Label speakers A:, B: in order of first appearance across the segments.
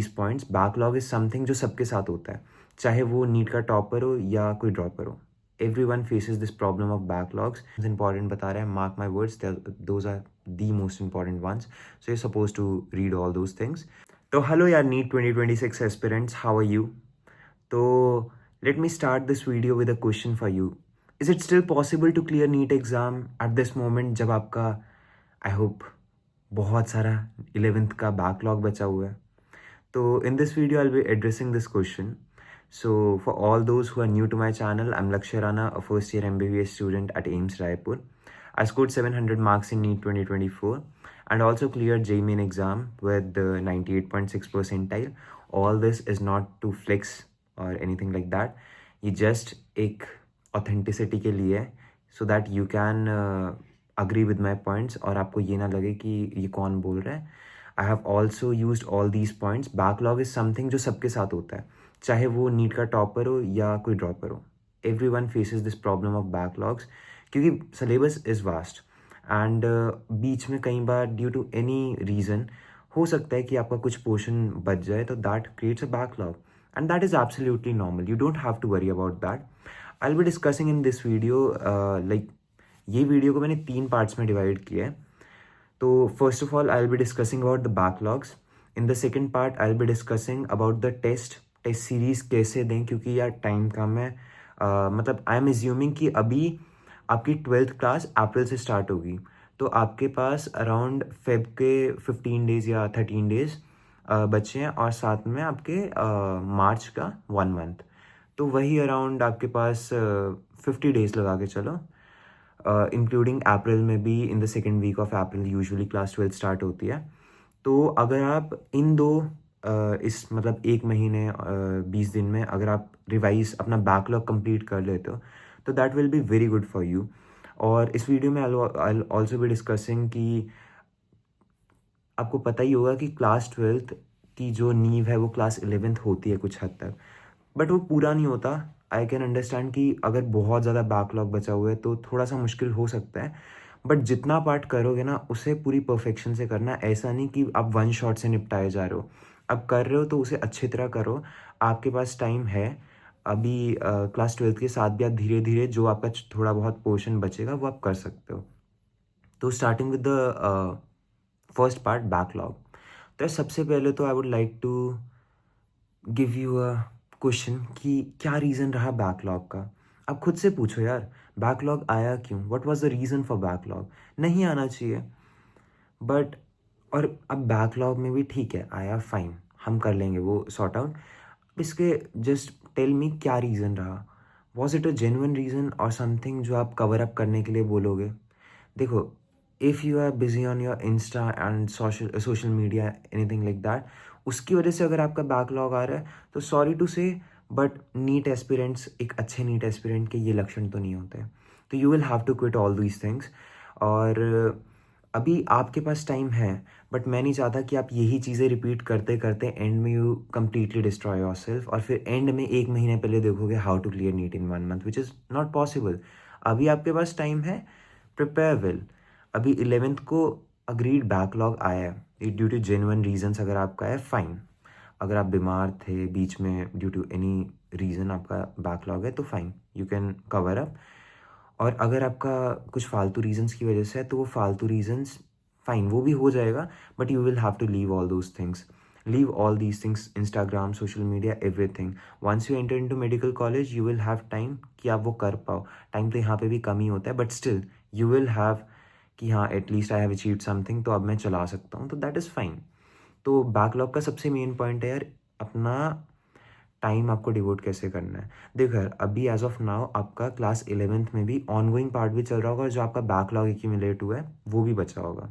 A: these points, backlog is something जो सबके साथ होता है, चाहे वो नीट का टॉपर हो या कोई ड्रॉपर हो. Everyone faces this problem of backlogs. It's important बता रहा है, mark my words, those are the most important ones. So you're supposed to read all those things. तो hello यार NEET 2026 aspirants, how are you? तो let me start this video with a question for you. Is it still possible to clear NEET exam at this moment जब आपका I hope बहुत सारा 11th का backlog बचा हुआ है? So in this video, I'll be addressing this question. So for all those who are new to my channel, I'm Lakshya Rana, a first year MBBS student at AIIMS Raipur. I scored 700 marks in NEET 2024 and also cleared JEE Main exam with the 98.6 percentile. All this is not to flex or anything like that. ये just एक authenticity के लिए है, so that you can agree with my points और आपको ये ना लगे कि ये कौन बोल रहा है. I have also used all these points. Backlog is something जो सबके साथ होता है, चाहे वो नीट का टॉपर हो या कोई ड्रॉपर हो. Everyone faces this problem of backlogs क्योंकि सिलेबस इज़ वास्ट एंड बीच में कई बार ड्यू टू एनी रीज़न हो सकता है कि आपका कुछ पोर्शन बच जाए, तो that creates a backlog and that is absolutely normal. You don't have to worry about that. I will be discussing in this video, like ये वीडियो को मैंने 3 पार्ट्स में डिवाइड किया है. So first of all, I'll be discussing about the backlogs. In the second part, I'll be discussing about the test series कैसे दें, क्योंकि यार टाइम कम है. मतलब आई एम एज्यूमिंग कि अभी आपकी 12th क्लास अप्रैल से स्टार्ट होगी, तो आपके पास अराउंड फेब के 15 डेज या 13 डेज बचे हैं और साथ में आपके मार्च का 1 मंथ, तो वही अराउंड आपके पास 50 डेज लगा के चलो. इंक्लूडिंग अप्रैल में भी in the second week of April usually class 12 start होती है. तो अगर आप इन दो इस मतलब 1 महीने 20 दिन में अगर आप रिवाइज अपना बैकलॉग कंप्लीट कर लेते हो, तो that will be very good for you. और इस वीडियो में आई ऑल्सो बी डिस्कसिंग कि आपको पता ही होगा कि क्लास 12th की जो नींव है वो क्लास 11th होती है कुछ हद तक, बट वो पूरा नहीं होता. आई कैन अंडरस्टैंड कि अगर बहुत ज़्यादा बैकलॉग बचा हुआ है तो थोड़ा सा मुश्किल हो सकता है, बट जितना पार्ट करोगे ना उसे पूरी परफेक्शन से करना. ऐसा नहीं कि आप वन शॉट से निपटाए जा रहे हो. अब कर रहे हो तो उसे अच्छी तरह करो. आपके पास टाइम है अभी. क्लास 12th के साथ भी आप धीरे धीरे जो आपका थोड़ा बहुत पोर्शन बचेगा वो आप कर सकते हो. तो starting with the first part, backlog. तो सबसे पहले तो I would like to give you a question कि क्या रीज़न रहा बैकलॉग का. आप खुद से पूछो यार, बैकलॉग आया क्यों? What was the reason for backlog? नहीं आना चाहिए, बट और अब बैकलॉग में भी ठीक है आया, फाइन, हम कर लेंगे वो सॉर्ट आउट. इसके जस्ट टेल मी क्या रीज़न रहा. Was it a genuine reason और समथिंग जो आप कवर अप करने के लिए बोलोगे? देखो, if you are busy on your insta and social media anything like that, उसकी वजह से अगर आपका बैकलॉग आ रहा है तो सॉरी टू से, बट नीट एस्पिरेंट्स, एक अच्छे नीट एस्पिरेंट के ये लक्षण तो नहीं होते. तो you will have to quit all these things. और अभी आपके पास टाइम है, बट मैं नहीं चाहता कि आप यही चीज़ें रिपीट करते करते एंड में you completely destroy your self और फिर एंड में 1 महीने पहले देखोगे how to clear NEET in 1 month, which is not possible. अभी आपके पास टाइम है, प्रिपेयर वेल. अभी 11th को अग्रीड बैकलॉग आया है ड्यू टू जेन्युइन रीजंस. अगर आपका है फाइन, अगर आप बीमार थे बीच में ड्यू टू एनी रीज़न आपका बैकलॉग है तो fine, you can cover up. और अगर आपका कुछ फालतू रीजंस की वजह से है तो वो फालतू रीजंस फाइन, वो भी हो जाएगा, but you will have to leave all those things. Leave all these things, Instagram, social media, everything. Once you enter into medical college you will have time कि आप वो कर पाओ. टाइम तो यहाँ पे भी कम ही होता है, but still you will have कि हाँ at least I have achieved something, तो अब मैं चला सकता हूँ, तो दैट इज़ फाइन. तो बैकलॉग का सबसे मेन पॉइंट है यार, अपना टाइम आपको डिवोट कैसे करना है. देखो यार, अभी एज ऑफ नाउ आपका क्लास 11th में भी ऑनगोइंग पार्ट भी चल रहा होगा और जो आपका बैकलॉग एक्यूमुलेट हुआ है वो भी बचा होगा.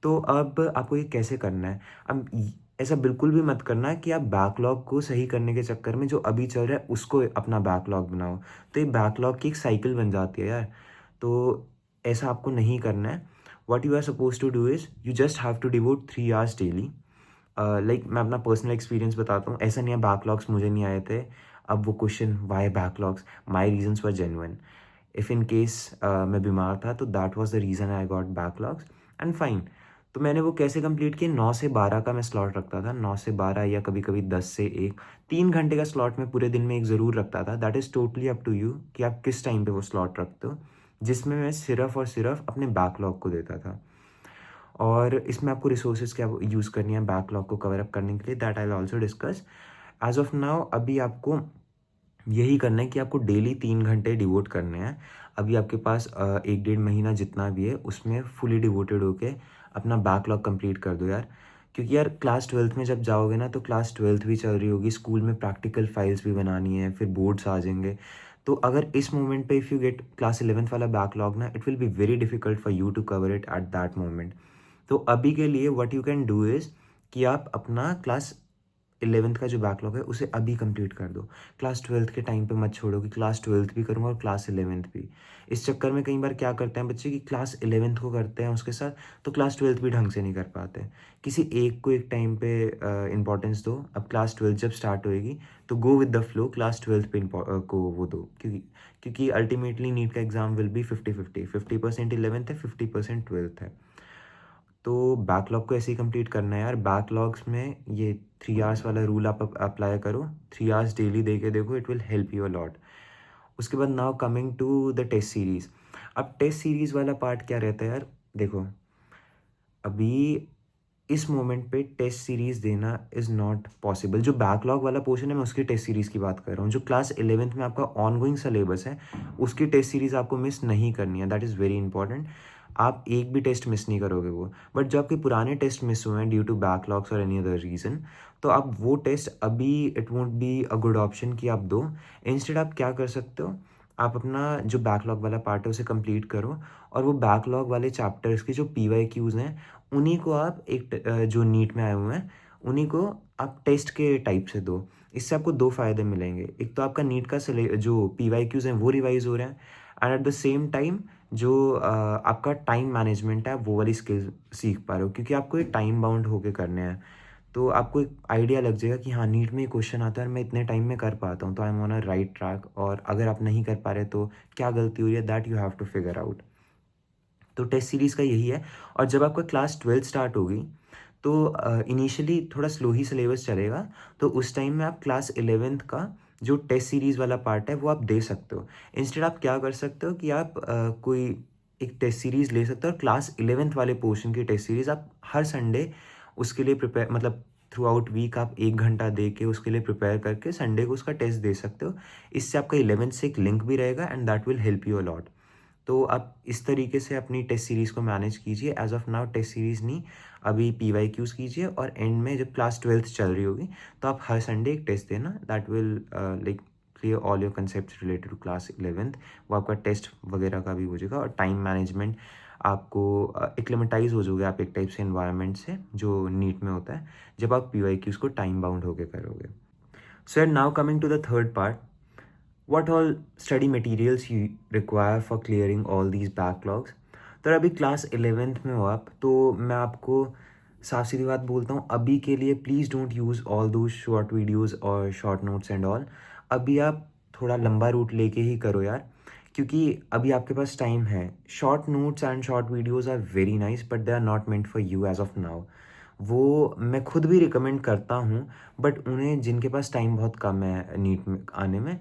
A: तो अब आपको ये कैसे करना है? अब ऐसा बिल्कुल भी मत करना कि आप बैकलॉग को सही करने के चक्कर में जो अभी चल रहा है उसको अपना बैकलॉग बनाओ, तो ये बैकलॉग की एक साइकिल बन जाती है यार. तो ऐसा आपको नहीं करना है. What you are suppose to do is you just have to devote 3 hours daily. Like मैं अपना पर्सनल एक्सपीरियंस बताता हूँ. ऐसा नहीं है बैकलॉग्स मुझे नहीं आए थे. अब वो question Y backlogs, my regions were genuine. If in case मैं बीमार था तो that was the reason I got backlogs and fine. तो मैंने वो कैसे कंप्लीट किए, 9 से 12 का मैं स्लॉट रखता था, 9 से 12 या कभी कभी 10 से 1, 3 घंटे का स्लॉट मैं पूरे दिन में एक ज़रूर रखता था। That is totally up to you कि आप किस टाइम पे वो स्लॉट रखते हो, जिसमें मैं सिर्फ और सिर्फ अपने बैकलॉग को देता था। और इसमें आपको रिसोर्सेज क्या यूज़ करनी है बैकलॉग को कवर अप करने के लिए, that I will also discuss. As of now अभी आपको यही करना है कि आपको डेली 3 घंटे डिवोट करने हैं। अभी आपके पास 1 डेढ़ महीना जितना भी है उसमें फुली डिवोटेड होके अपना बैकलॉग कंप्लीट कर दो यार। क्योंकि यार क्लास ट्वेल्थ में जब जाओगे ना, तो क्लास ट्वेल्थ भी चल रही होगी, स्कूल में प्रैक्टिकल फाइल्स भी बनानी है, फिर बोर्ड्स आ जाएंगे। तो अगर इस मोमेंट पे if you get class 11th वाला बैकलॉग ना, it will be very difficult for you to cover it at that moment. तो अभी के लिए what you can do is कि आप अपना क्लास 11th का जो बैकलॉग है उसे अभी कंप्लीट कर दो। क्लास 12th के टाइम पे मत छोड़ो कि क्लास 12th भी करूँगा और क्लास 11th भी। इस चक्कर में कई बार क्या करते हैं बच्चे कि क्लास 11th को करते हैं उसके साथ, तो क्लास 12th भी ढंग से नहीं कर पाते। किसी एक को एक टाइम पे इंपॉर्टेंस दो। अब क्लास 12th जब स्टार्ट होएगी तो go with the flow, class 12th पे को वो दो, क्योंकि अल्टीमेटली नीट का एग्जाम विल बी 50-50, 50% 11th है, 50% 12th है। तो बैकलॉग को ऐसे ही कंप्लीट करना है यार। बैकलॉग्स में ये 3 आवर्स वाला रूल आप अप्लाई करो, 3 आवर्स डेली दे के देखो, it will help you a lot. उसके बाद now coming to the test series. अब टेस्ट सीरीज़ वाला पार्ट क्या रहता है यार, देखो अभी इस मोमेंट पे टेस्ट सीरीज़ देना इज़ नॉट पॉसिबल। जो बैकलॉग वाला पोर्शन है मैं उसकी टेस्ट सीरीज़ की बात कर रहा हूँ। जो क्लास 11th में आपका ऑनगोइंग सिलेबस है उसकी टेस्ट सीरीज़ आपको मिस नहीं करनी है, दैट इज़ वेरी इंपॉर्टेंट। आप एक भी टेस्ट मिस नहीं करोगे वो। बट जो आपके पुराने टेस्ट मिस हुए हैं ड्यू टू बैकलॉग्स और एनी अदर रीज़न, तो आप वो टेस्ट अभी it won't be a good option कि आप दो। इंस्टेड आप क्या कर सकते हो, आप अपना जो बैकलॉग वाला पार्ट है उसे कंप्लीट करो, और वो बैकलॉग वाले चैप्टर्स के जो PYQs हैं उन्हीं को आप जो नीट में आए हुए हैं उन्हीं को आप टेस्ट के टाइप से दो। इससे आपको दो फ़ायदे मिलेंगे। एक तो आपका नीट का जो PYQs हैं वो रिवाइज हो रहे हैं, and at the same time जो आपका टाइम मैनेजमेंट है वो वाली स्किल सीख पा रहे हो, क्योंकि आपको ये टाइम बाउंड होके करने हैं। तो आपको एक आइडिया लग जाएगा कि हाँ नीट में ये क्वेश्चन आता है और मैं इतने टाइम में कर पाता हूँ, तो I am on a right track. और अगर आप नहीं कर पा रहे तो क्या गलती हुई है, that you have to figure out. तो टेस्ट सीरीज़ का यही है। और जब आपका क्लास 12th स्टार्ट होगी तो इनिशियली थोड़ा स्लो ही सिलेबस चलेगा, तो उस टाइम में आप क्लास 11th का जो टेस्ट सीरीज़ वाला पार्ट है वो आप दे सकते हो। इंस्टेड आप क्या कर सकते हो कि आप कोई एक टेस्ट सीरीज़ ले सकते हो, और क्लास 11th वाले पोर्शन की टेस्ट सीरीज़ आप हर संडे उसके लिए प्रिपेयर, मतलब थ्रू आउट वीक आप 1 घंटा दे के उसके लिए प्रिपेयर करके संडे को उसका टेस्ट दे सकते हो। इससे आपका 11th से एक लिंक भी रहेगा and that will help you a lot. तो आप इस तरीके से अपनी टेस्ट सीरीज़ को मैनेज कीजिए। As of now test series नहीं, अभी PYQs कीजिए, और एंड में जब क्लास 12th चल रही होगी तो आप हर संडे एक टेस्ट देना, that will like clear all your concept related to class 11th। वो आपका टेस्ट वगैरह का भी हो जाएगा, और टाइम मैनेजमेंट आपको एक्लेमेटाइज हो जाओगे आप एक टाइप से इन्वायरमेंट से जो नीट में होता है, जब आप PYQs को टाइम बाउंड होके करोगे। So now coming to the third part, what all study materials you require for clearing all these backlogs। तो अभी क्लास 11th में हो आप, तो मैं आपको साफ सीधी बात बोलता हूँ, अभी के लिए प्लीज़ डोंट यूज़ ऑल दो शॉर्ट वीडियोज़ और शॉर्ट नोट्स एंड ऑल। अभी आप थोड़ा लंबा रूट लेके ही करो यार, क्योंकि अभी आपके पास टाइम है। Short notes and short videos are very nice but they are not meant for you as of now. वो मैं खुद भी रिकमेंड करता हूँ, बट उन्हें जिनके पास टाइम बहुत कम है नीट में आने में,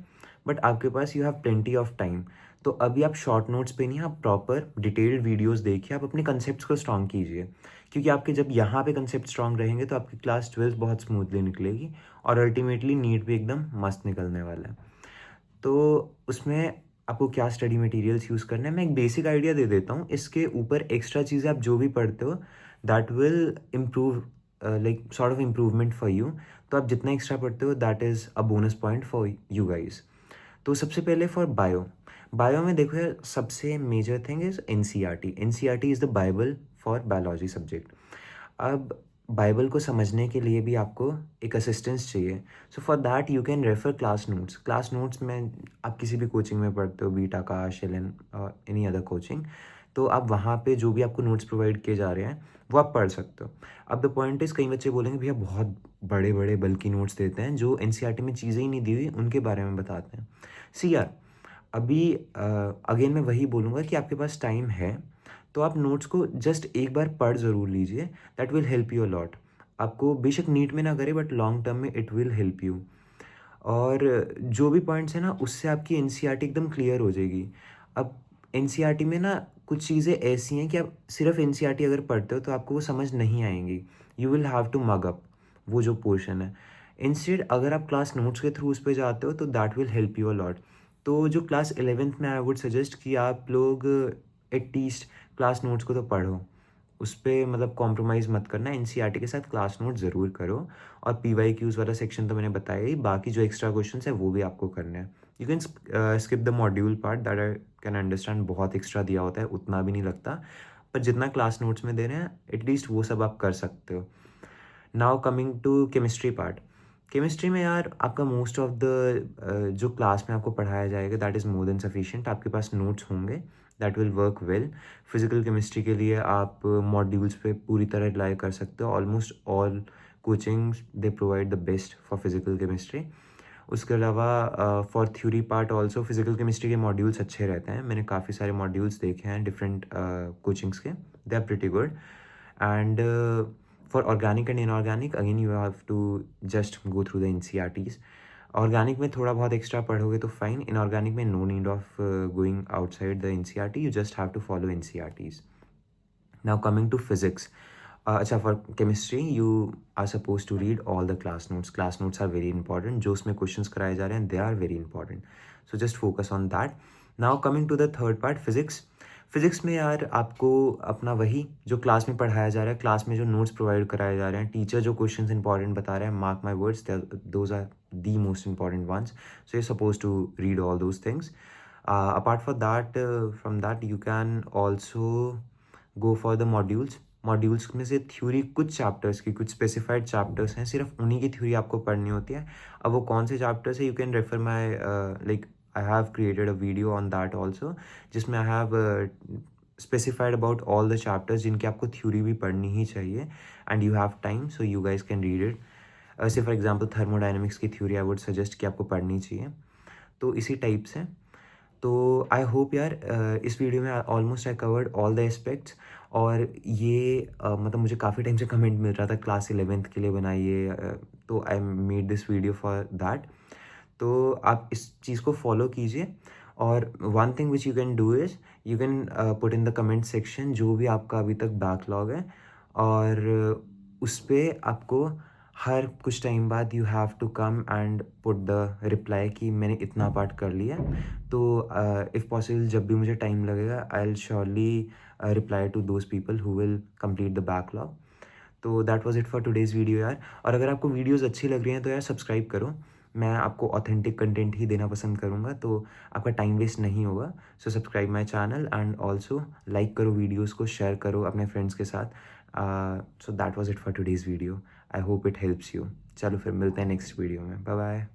A: बट आपके पास you have plenty of time. तो अभी आप शॉर्ट नोट्स पे नहीं, आप प्रॉपर डिटेल्ड वीडियोस देखिए, आप अपने कंसेप्ट्स को स्ट्रॉन्ग कीजिए, क्योंकि आपके जब यहाँ पे कंसेप्ट स्ट्रॉन्ग रहेंगे तो आपकी क्लास 12th बहुत स्मूथली निकलेगी, और अल्टीमेटली नीट भी एकदम मस्त निकलने वाला है। तो उसमें आपको क्या स्टडी मटेरियल्स यूज़ करना है, मैं एक बेसिक आइडिया दे देता हूँ। इसके ऊपर एक्स्ट्रा चीज़ें आप जो भी पढ़ते हो that will improve, like sort of improvement for you. तो आप जितना एक्स्ट्रा पढ़ते हो that is a bonus point for you guys. तो सबसे पहले फॉर बायो, बायो में देखो यार, सबसे major thing is NCERT। NCERT is the bible for biology subject. अब बाइबल को समझने के लिए भी आपको एक असिस्टेंस चाहिए। So for that you can refer class notes. Class notes में आप किसी भी कोचिंग में पढ़ते हो, बीटा का, शेलन और एनी अदर कोचिंग, तो आप वहाँ पे जो भी आपको नोट्स प्रोवाइड किए जा रहे हैं वो आप पढ़ सकते हो। अब द पॉइंट इज़, कई बच्चे बोलेंगे भैया बहुत बड़े बड़े बल्कि नोट्स देते हैं, जो NCERT में चीज़ें ही नहीं दी हुई उनके बारे में बताते हैं। सी यार, अभी अगेन मैं वही बोलूँगा कि आपके पास टाइम है, तो आप नोट्स को जस्ट एक बार पढ़ ज़रूर लीजिए, that will help you a lot. आपको बेशक नीट में ना करे बट लॉन्ग टर्म में इट विल हेल्प यू। और जो भी पॉइंट्स हैं ना उससे आपकी एनसीईआरटी एकदम क्लियर हो जाएगी। अब एनसीईआरटी में ना कुछ चीज़ें ऐसी हैं कि आप सिर्फ एनसीईआरटी अगर पढ़ते हो तो आपको वो समझ नहीं आएंगी, you will have to mug up वो जो पोर्शन है। इंस्टेड अगर आप क्लास नोट्स के थ्रू उस पर जाते हो तो that will help you a lot. तो जो क्लास 11th में आई वुड सजेस्ट कि आप लोग एटलीस्ट क्लास नोट्स को तो पढ़ो, उस पे मतलब कॉम्प्रोमाइज़ मत करना, एनसीईआरटी के साथ क्लास नोट ज़रूर करो। और पीवाईक्यूज़ वाला सेक्शन तो मैंने बताया ही, बाकी जो एक्स्ट्रा क्वेश्चंस है वो भी आपको करने हैं। You can skip the module part, that I can understand, बहुत एक्स्ट्रा दिया होता है, उतना भी नहीं लगता, पर जितना क्लास नोट्स में दे रहे हैं एटलीस्ट वो सब आप कर सकते हो। Now coming to chemistry part. Chemistry में यार आपका मोस्ट ऑफ द जो क्लास में आपको पढ़ाया जाएगा that is more than sufficient, आपके पास नोट्स होंगे, that will work well. Physical chemistry के लिए आप मॉड्यूल्स पे पूरी तरह रिलाई कर सकते हो, almost all coachings they provide the best for physical chemistry. उसके अलावा for theory part also physical chemistry के मॉड्यूल्स अच्छे रहते हैं, मैंने काफ़ी सारे मॉड्यूल्स देखे हैं डिफरेंट कोचिंग्स के, they are pretty good. And for organic and inorganic again you have to just go through the NCERTs. Organic में थोड़ा बहुत एक्स्ट्रा पढ़ोगे तो फाइन, इनऑर्गेनिक में no need of going outside the NCERT, you just have to follow NCERTs. Now coming to physics. अच्छा, for chemistry you are suppose to read all the class notes, class notes are very important, जो उसमें questions कराए जा रहे हैं they are very important, so just focus on that. Now coming to the third part, physics. Physics में यार आपको अपना वही जो क्लास में पढ़ाया जा रहा है, क्लास में जो नोट्स प्रोवाइड कराए जा रहे हैं, टीचर जो क्वेश्चंस इंपॉर्टेंट बता रहे हैं, mark my words, those are the most important ones, so you suppose to read all those things. Apart for that, from that you can also go for the modules. Modules में से theory कुछ chapters की, कुछ specified chapters हैं, सिर्फ उन्हीं की theory आपको पढ़नी होती है। अब वो कौन से चैप्टर्स है, you can refer my like I have created a video on that also, जिसमें I have specified about all the chapters जिनकी आपको थ्योरी भी पढ़नी ही चाहिए, and you have time so you guys can read it. से for example thermodynamics की theory I would suggest कि आपको पढ़नी चाहिए। तो इसी टाइप से, तो आई होप यार इस वीडियो में almost I covered all the aspects. और ये मतलब मुझे काफ़ी टाइम से कमेंट मिल रहा था क्लास 11th के लिए बनाइए, तो I made this video for that. तो आप इस चीज़ को फॉलो कीजिए। और one thing which you can do is you can put in the comment section जो भी आपका अभी तक बैकलॉग है, और उस पर आपको हर कुछ टाइम बाद you have to come and put the reply कि मैंने इतना पार्ट कर लिया। तो इफ़ पॉसिबल जब भी मुझे टाइम लगेगा I will surely reply to those people who will complete the backlog. तो that was it for today's video यार। और अगर आपको वीडियोस अच्छी लग रही हैं तो यार सब्सक्राइब करो, मैं आपको ऑथेंटिक कंटेंट ही देना पसंद करूँगा, तो आपका टाइम वेस्ट नहीं होगा। So subscribe my channel and also like करो वीडियोज़ को, शेयर करो अपने फ्रेंड्स के साथ। So that was it for today's video, I hope it helps you. चलो फिर मिलते हैं नेक्स्ट वीडियो में, बाय बाय।